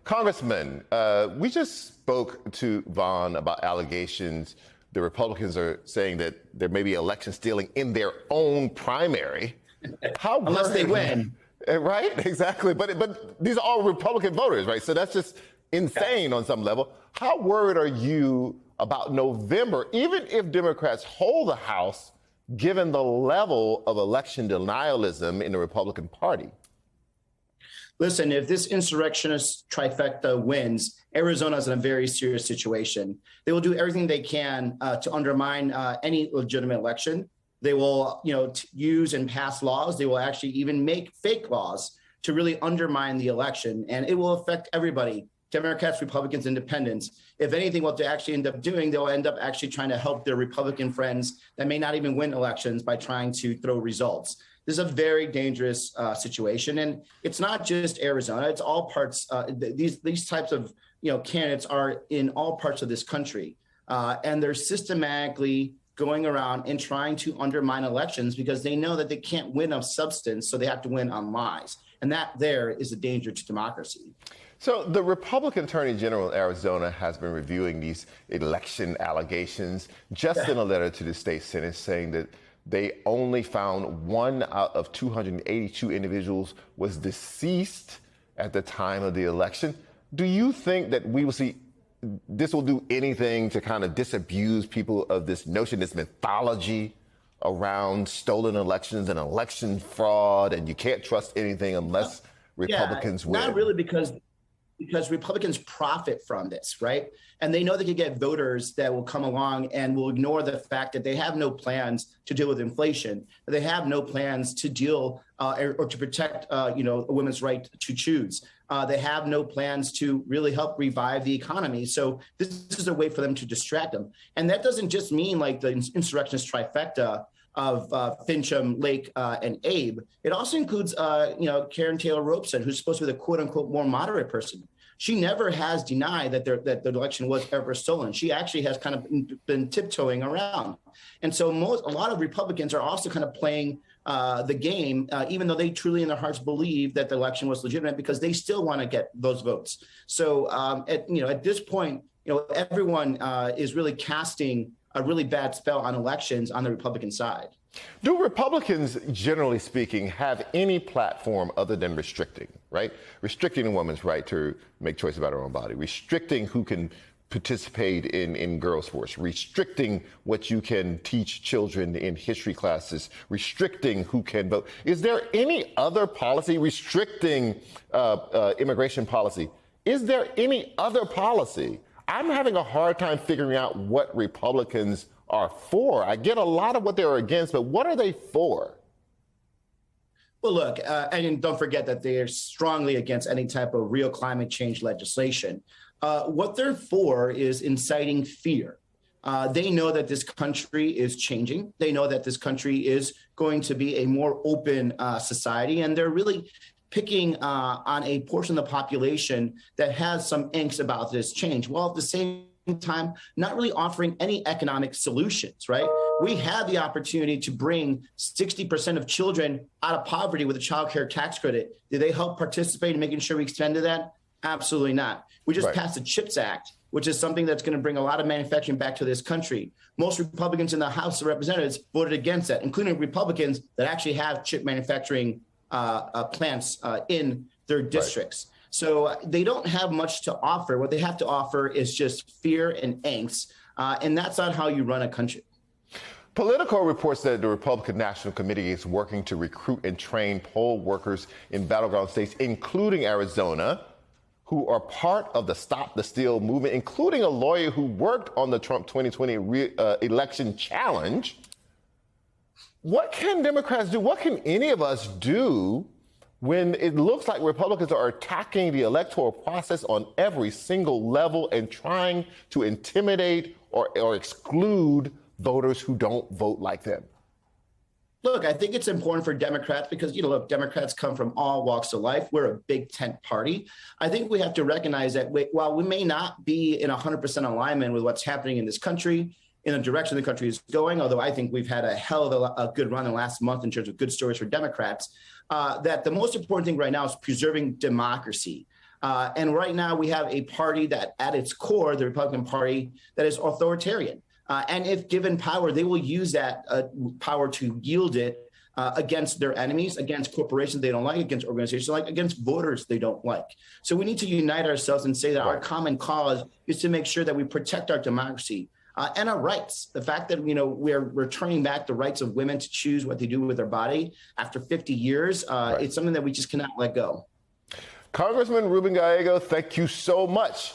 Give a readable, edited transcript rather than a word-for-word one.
Congressman, we just spoke to Vaughn about allegations the Republicans are saying that there may be election stealing in their own primary. Unless they win. Right, exactly. But these are all Republican voters, right? So that's just insane on some level. How worried are you about November, even if Democrats hold the House, given the level of election denialism in the Republican Party? Listen, if this insurrectionist trifecta wins, Arizona is in a very serious situation. They will do everything they can to undermine any legitimate election. They will, use and pass laws. They will actually even make fake laws to really undermine the election, and it will affect everybody. Democrats, Republicans, Independents. If anything, what they actually end up doing, they'll end up actually trying to help their Republican friends that may not even win elections by trying to throw results. This is a very dangerous situation, and it's not just Arizona. It's all parts. These types of candidates are in all parts of this country, and they're systematically going around and trying to undermine elections because they know that they can't win on substance, so they have to win on lies, and that there is a danger to democracy. So the Republican Attorney General in Arizona has been reviewing these election allegations, just in a letter to the state Senate saying that they only found 1 out of 282 individuals was deceased at the time of the election. Do you think that we will see this will do anything to kind of disabuse people of this notion, this mythology around stolen elections and election fraud, and you can't trust anything unless Republicans win? Not really, because Republicans profit from this, right? And they know they can get voters that will come along and will ignore the fact that they have no plans to deal with inflation. They have no plans to deal or to protect, a women's right to choose. They have no plans to really help revive the economy. So this is a way for them to distract them. And that doesn't just mean like the insurrectionist trifecta of Fincham, Lake, and Abe. It also includes, Karen Taylor Robeson, who's supposed to be the quote unquote more moderate person. She never has denied that the election was ever stolen. She actually has kind of been tiptoeing around. And so a lot of Republicans are also kind of playing the game, even though they truly in their hearts believe that the election was legitimate, because they still want to get those votes. So at this point, everyone is really casting a really bad spell on elections on the Republican side. Do Republicans, generally speaking, have any platform other than restricting, right? Restricting a woman's right to make choice about her own body, restricting who can participate in girls' sports, restricting what you can teach children in history classes, restricting who can vote. Is there any other policy, restricting immigration policy? Is there any other policy? I'm having a hard time figuring out what Republicans are for. I get a lot of what they're against, but what are they for? Well, look, and don't forget that they are strongly against any type of real climate change legislation. What they're for is inciting fear. They know that this country is changing. They know that this country is going to be a more open society, and they're really picking on a portion of the population that has some angst about this change, while at the same time not really offering any economic solutions, right? We had the opportunity to bring 60% of children out of poverty with a child care tax credit. Did they help participate in making sure we extended that? Absolutely not. We just passed the CHIPS Act, which is something that's going to bring a lot of manufacturing back to this country. Most Republicans in the House of Representatives voted against that, including Republicans that actually have chip manufacturing plants in their districts. So they don't have much to offer. What they have to offer is just fear and angst, and that's not how you run a country. Politico reports that the Republican National Committee is working to recruit and train poll workers in battleground states, including Arizona, who are part of the Stop the Steal movement, including a lawyer who worked on the Trump 2020 election challenge. What can Democrats do? What can any of us do when it looks like Republicans are attacking the electoral process on every single level and trying to intimidate or exclude voters who don't vote like them? Look, I think it's important for Democrats because, Democrats come from all walks of life. We're a big tent party. I think we have to recognize that while we may not be in 100% alignment with what's happening in this country, in the direction the country is going, although I think we've had a hell of a good run in the last month in terms of good stories for Democrats, that the most important thing right now is preserving democracy. And right now we have a party that at its core, the Republican Party, that is authoritarian. And if given power, they will use that power to yield it against their enemies, against corporations they don't like, against organizations like, against voters they don't like. So we need to unite ourselves and say that our common cause is to make sure that we protect our democracy and our rights. The fact that, we're returning back the rights of women to choose what they do with their body after 50 years, it's something that we just cannot let go. Congressman Ruben Gallego, thank you so much.